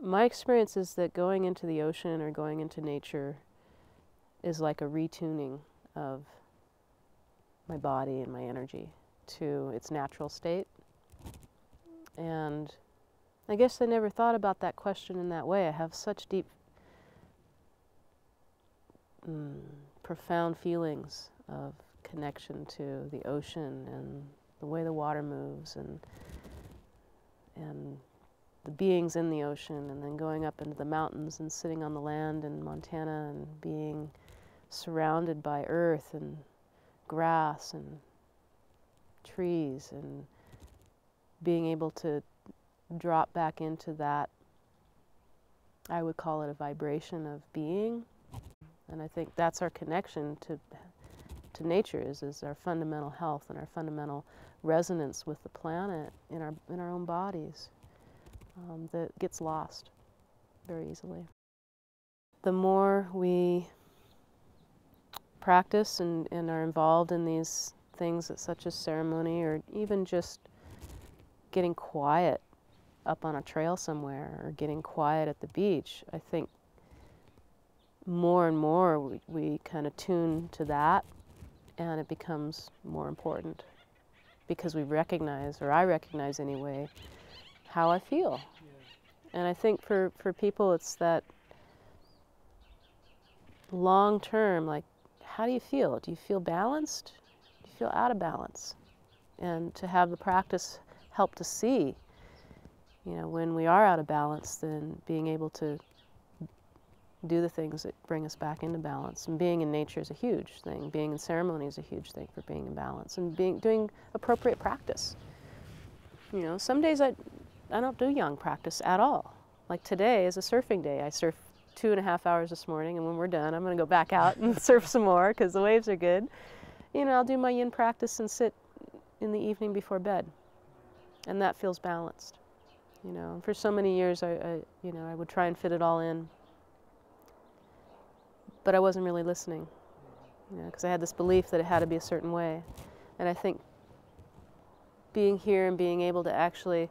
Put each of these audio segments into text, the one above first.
My experience is that going into the ocean or going into nature is like a retuning of my body and my energy to its natural state. And I guess I never thought about that question in that way. I have such deep, profound feelings of connection to the ocean and the way the water moves and the beings in the ocean, and then going up into the mountains and sitting on the land in Montana and being surrounded by earth and grass and trees, and being able to drop back into that, I would call it a vibration of being. And I think that's our connection to nature, is our fundamental health and our fundamental resonance with the planet in our own bodies, that gets lost very easily. The more we practice and are involved in these things such as ceremony, or even just getting quiet up on a trail somewhere or getting quiet at the beach, I think more and more we kind of tune to that, and it becomes more important because we recognize, or I recognize anyway, how I feel. Yeah. And I think for people it's that long term, like, how do you feel? Do you feel balanced? Do you feel out of balance? And to have the practice help to see, when we are out of balance, then being able to do the things that bring us back into balance. And being in nature is a huge thing. Being in ceremony is a huge thing for being in balance. And doing appropriate practice. Some days I don't do yang practice at all. Like today is a surfing day. I surfed 2.5 hours this morning, and when we're done, I'm going to go back out and surf some more because the waves are good. I'll do my yin practice and sit in the evening before bed, and that feels balanced. For so many years, I would try and fit it all in, but I wasn't really listening, because I had this belief that it had to be a certain way. And I think being here and being able to actually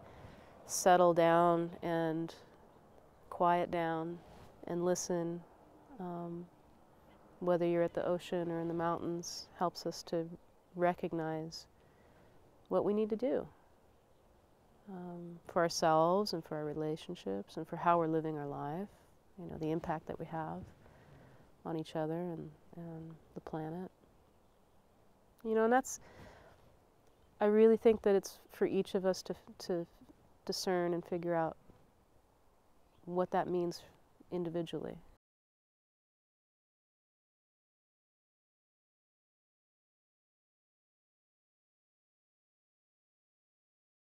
settle down and quiet down and listen, whether you're at the ocean or in the mountains, helps us to recognize what we need to do for ourselves and for our relationships and for how we're living our life, the impact that we have on each other and the planet. And I really think that it's for each of us to discern and figure out what that means individually.